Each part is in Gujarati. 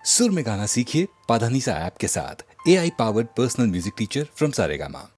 सुर में गाना सीखिए पाधानीसा ऐप के साथ। AI powered personal music teacher from Saregama.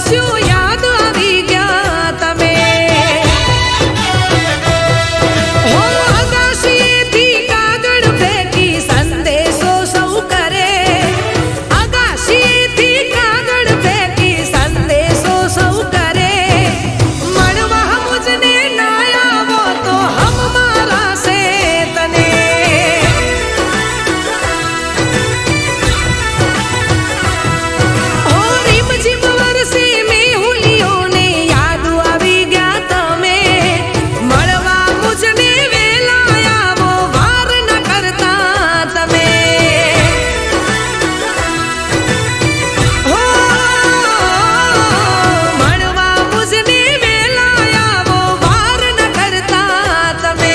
વર્ષો યાદ આવી ગયા તમે હો આકાશીએથી કાગળ ફેંકી સંદેશો સૌ કરે આકાશીએથી કાગળ ફેંકી સંદેશો સૌ કરે મળવા મુજને ના આવો તો હમ મારા સે તને ઓ રીમ ઝીમ વરસે મેહુલીઓને યાદ આવી ગયા તમે મળવા મુજને વેલા આવો વાર ન કરતા તમે હો મળવા મુજને વેલા આવો વાર ન કરતા તમે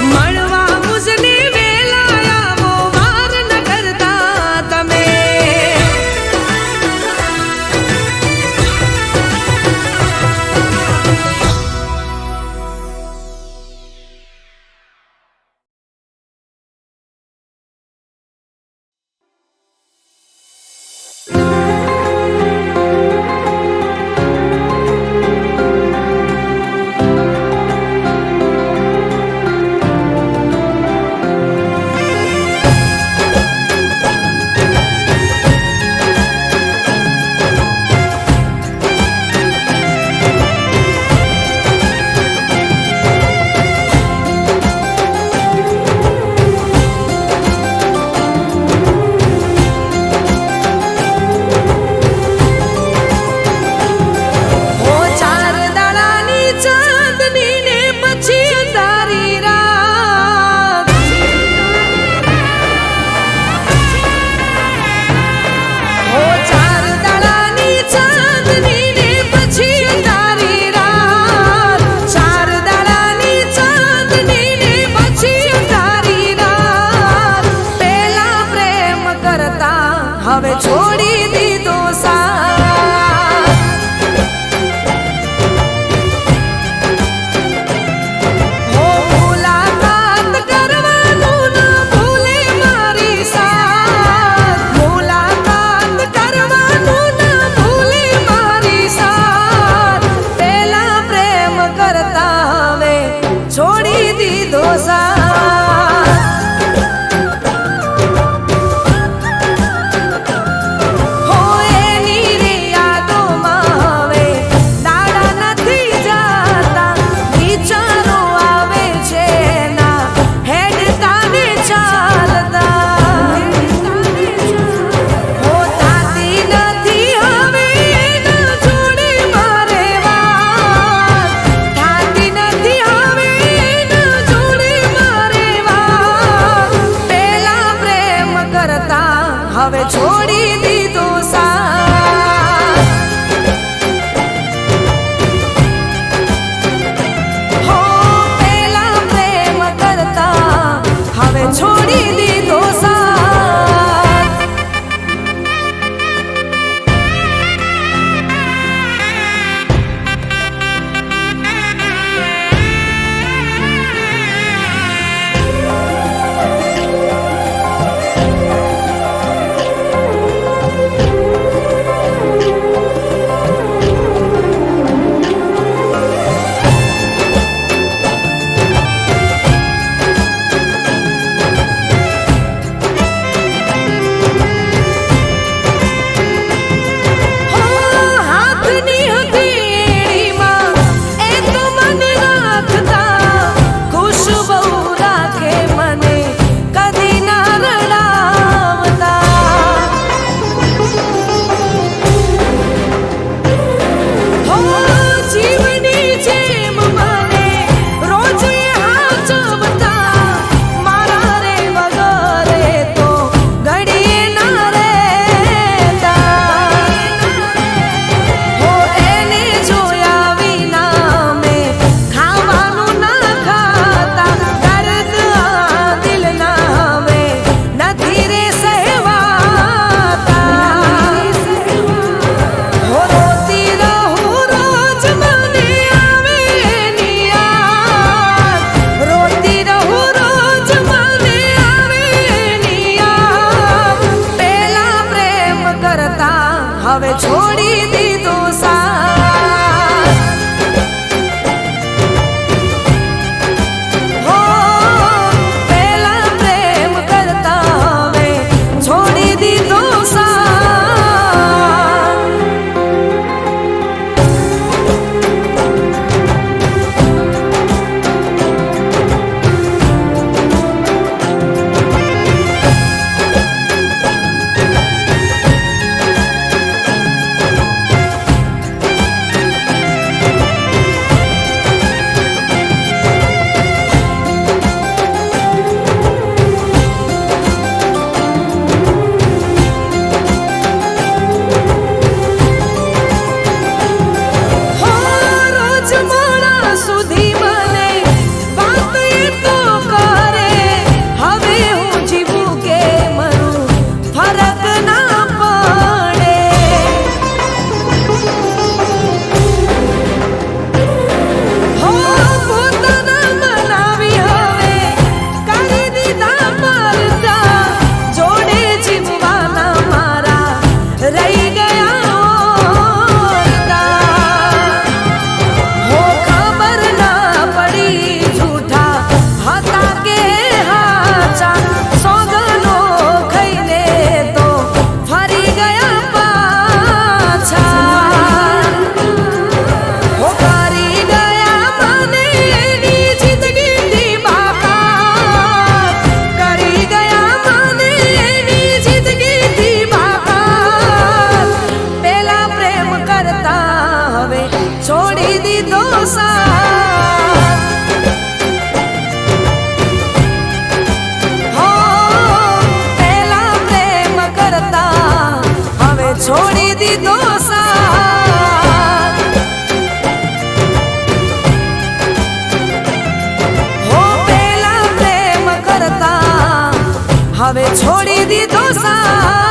મળવા મુજને વેલા આવો વાર ન કરતા તમે હો ચાર દાડાની ચાંદની ને પછી અંધારી રાત હો ચાર દાડાની ચાંદની ને પછી અંધારી રાત ચાર દાડાની ચાંદની ને પછી અંધારી રાત પેલા પ્રેમ કરતા હવે છોડી દીધો સાથ હો મુલાકાત કરવાનું ના ભૂલે મારી સાથ મુલાકાત કરવાનું ના ભૂલે મારી સાથ પેલા પ્રેમ કરતા હવે છોડી દીધો સાથ હો એની રે યાદોમાં હવે દાડા નથી જાતા વિચારો આવે છે ના હેડતા ને ચાલતા હો થાતી નથી હવે એના જોડે મારે વાત થાતી નથી હવે એના જોડે મારે વાત પેલા પ્રેમ કરતા હવે છોડી દીધો સાથ હો પેલા પ્રેમ કરતા હવે છોડી દીધો સાથ હવે છોડી દીધો સાથ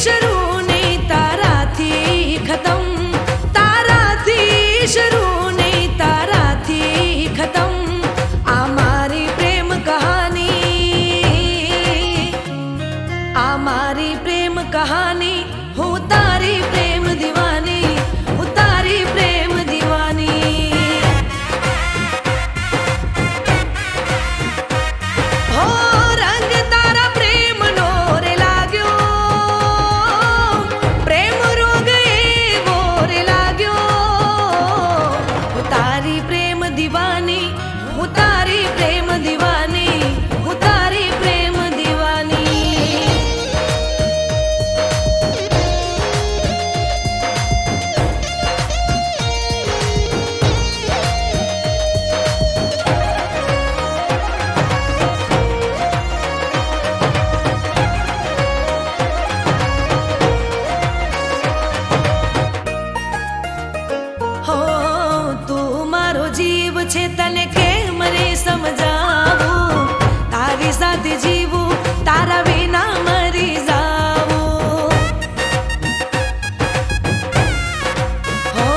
શરૂ ને તારાથી ખતમ, તારાથી શરૂ ને તારાથી ખતમ. આ મારી પ્રેમ કહાની, આ મારી પ્રેમ કહાની. હું તારી પ્રેમ દીવાની, હું તારી પ્રેમ દીવાની. હો રંગ તારા પ્રેમનો રે લાગ્યો, પ્રેમ રોગ એવો રે લાગ્યો. હું તારી પ્રેમ દીવાની, હું તારી પ્રેમ દીવાની, હું તારી પ્રેમ દીવાની. હો તું મારો જીવ છે, તને કેમ રે સમજાવું. તારી સાથે જીવું, તારા વિના મરી જાવું. હો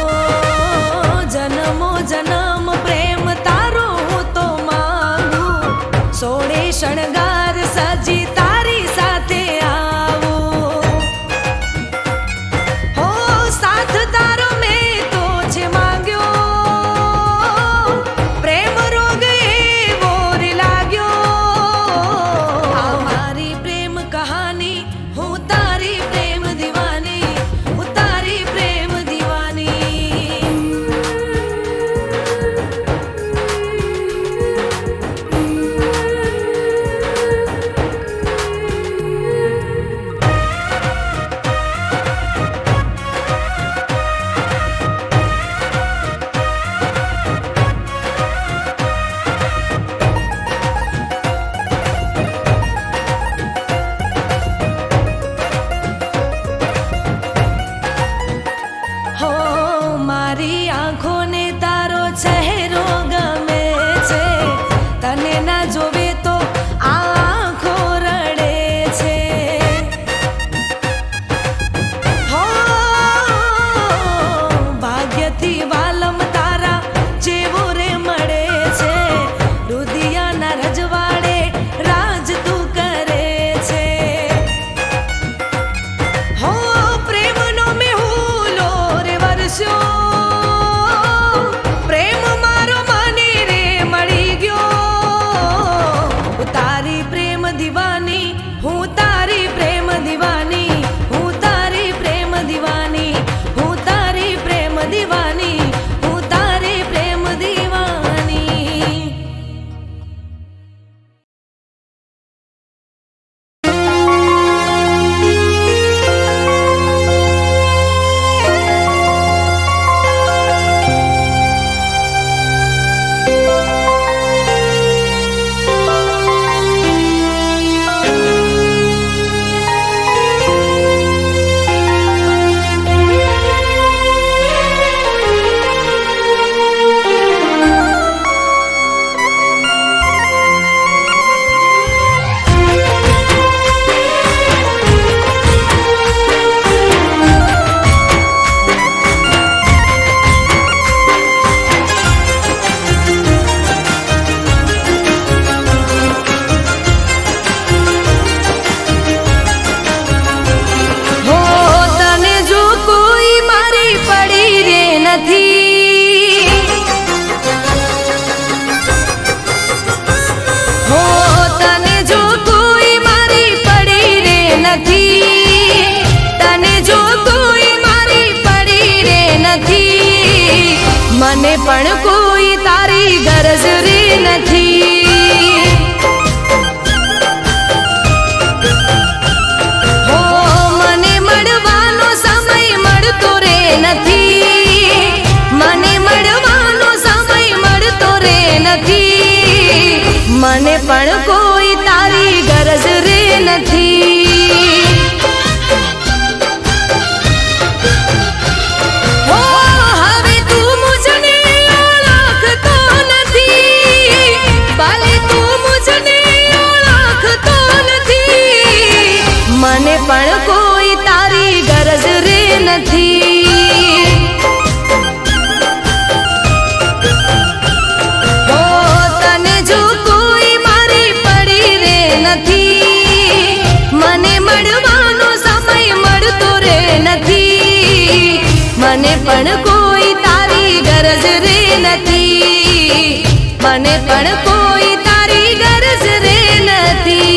જન્મો જન્મ પ્રેમ તારો હું તો માંગું. સોળે શણગાર સજી તારી સાથે આવું. હો સાથ તારો મેં તો છે માંગ્યો, પ્રેમ રોગ એવો રે લાગ્યો. આ મારી પ્રેમ કહાની, હું તારી પ્રેમ દીવાની, હું તારી પ્રેમ દીવાની. હો મારી આંખોને તારો ચહેરો ગમે છે, તને ના જોવે તો આ આંખો રડે છે. હો ભાગ્યથી વાલમ તારા જેવો રે મળે છે, રુદિયાના રજવાડે રાજ તું કરે છે. હો પ્રેમનો મેહુલો રે વરસ્યો, પ્રેમ મારો મને રે મળી ગયો. હું તારી પ્રેમ દીવાની, હું તારી પ્રેમ દીવાની, હું તારી પ્રેમ દીવાની, હું તારી પ્રેમ દીવાની, હું તારી પ્રેમ દીવાની. હો તને જો કોઈ મારી પડી રે નથી, હો તને જો કોઈ મારી પડી રે નથી, તને જો કોઈ મારી પડી રે નથી, મને પણ કોઈ તારી ગરજ રે નથી. મને પણ કોઈ તારી ગરજ રે નથી. હો હવે તું મુજને ઓળખતો નથી, ભલે તું મુજને ઓળખતો નથી, મને પણ કોઈ તારી ગરજ રે નથી. મને પણ કોઈ તારી ગરજ રે નથી, મને પણ કોઈ તારી ગરજ રે નથી.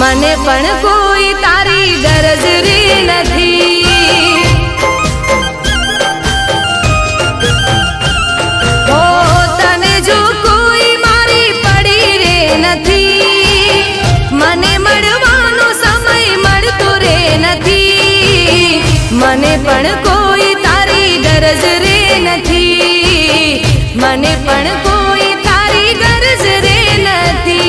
મને પણ કોઈ તારી ગરજ રે નથી. ઓ તને જો કોઈ મારી પડી રે નથી, મને મળવાનો સમય મળતો રે નથી, મને પણ કોઈ તારી ગરજ રે નથી, મને પણ કોઈ તારી ગરજ રે નથી.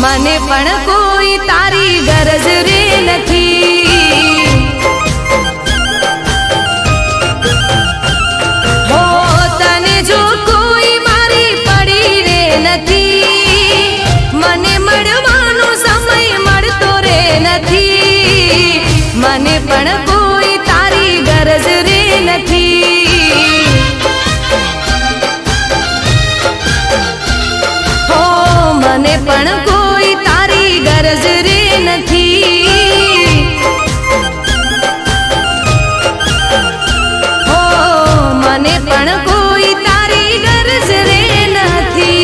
મને પણ કોઈ તારી ગરજ રે નથી. હો તને જો કોઈ મારી પડી રે નથી, મને મળવાનો સમય મળતો રે નથી, મને પણ કોઈ તારી ગરજ રે નથી. હો મને પણ કોઈ તારી ગરજ રે નથી. હો મને પણ કોઈ તારી ગરજ રે નથી.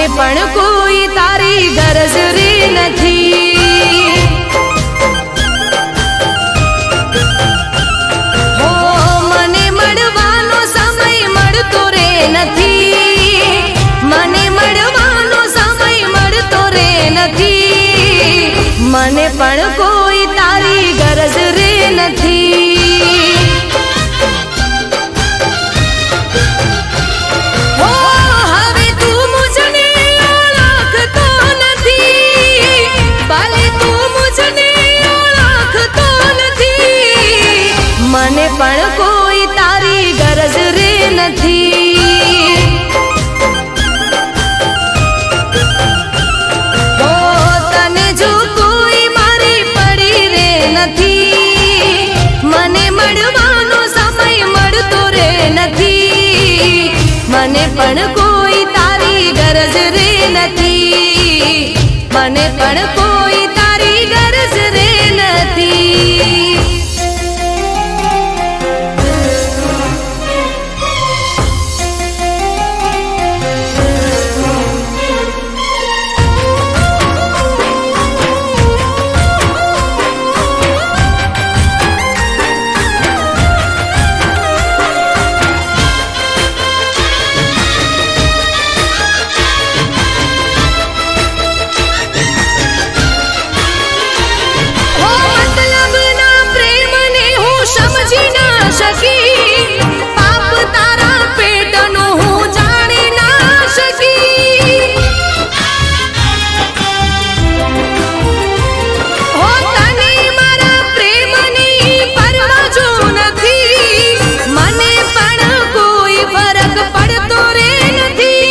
મને પણ કોઈ તારી ગરજ રે નથી. હો મને મળવાનો સમય મળતો રે નથી. મને મળવાનો સમય મળતો રે નથી. મને પણ કોઈ તારી ગરજ રે નથી. હો હવે તું મુજને ઓળખતો નથી. ભલે તું મુજને ઓળખતો નથી. મને પણ કોઈ તારી ગરજ રે નથી. હો તને જો કોઈ મારી પડી રે નથી. મને મળવાનો સમય મળતો રે નથી. મને પણ કોઈ તારી ગરજ રે નથી. મને પણ કોઈ તારી ગરજ રે નથી. હો મતલબના પ્રેમને હું સમજી ના શકી. પાપ તારા પેટનું હું જાણી ના શકી. હો તને મારા પ્રેમની પરવા જો નથી. મને પણ કોઈ ફરક પડતો રે નથી.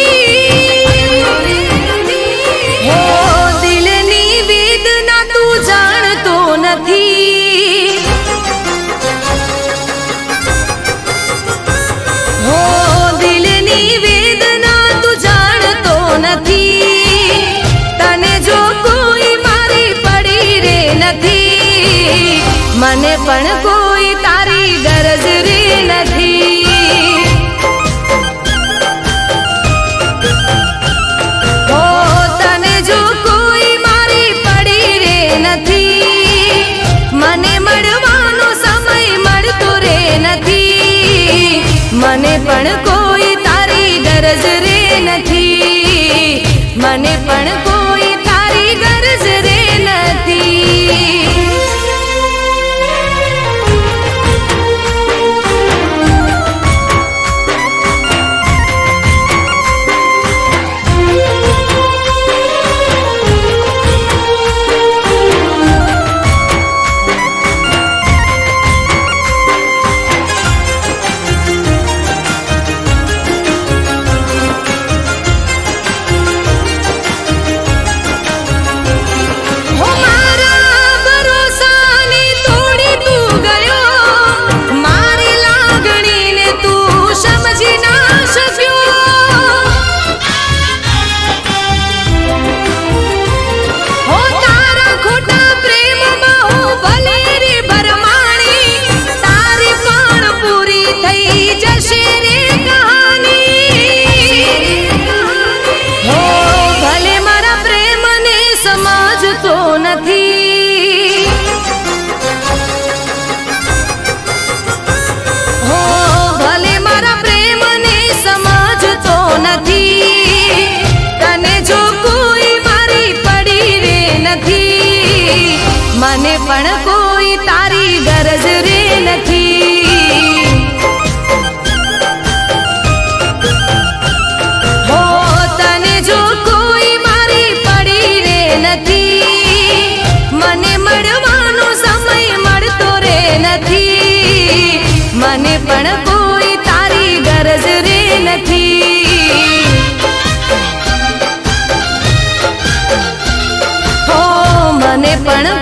હો દિલની વેદના તું જાણતો નથી. હો દિલની વેદના તું જાણતો નથી. તને જો કોઈ મારી પડી રે નથી. મને પણ કોઈ તારી ગરજ રે નથી. હો તને જો કોઈ મારી પડી રે નથી. મને મળવાનો સમય મળતો રે નથી. મને પણ કોઈ તારી ગરજ રે નથી. મને પણ કોઈ તારી ગરજ રે નથી. હો મારા ભરોસાને તોડી તું ગયો. મારી લાગણીને તું સમજી ના શક્યો. હો તારા ખોટા પ્રેમમાં હું ભલે રે ભરમાણી. તારી પણ પૂરી થઈ જશે રે કહાની. હો ભલે મારા પ્રેમને સમજતો નથી. હો ભલે મારા પ્રેમને સમજતો નથી. તને જો કોઈ મારી પડી રે નથી. મને પણ કોઈ તારી ગરજ રે નથી. હો તને જો કોઈ મારી પડી રે નથી. મને મળવાનો સમય મળતો રે નથી. મને પણ કોઈ તારી ગરજ રે નથી. હો મને પણ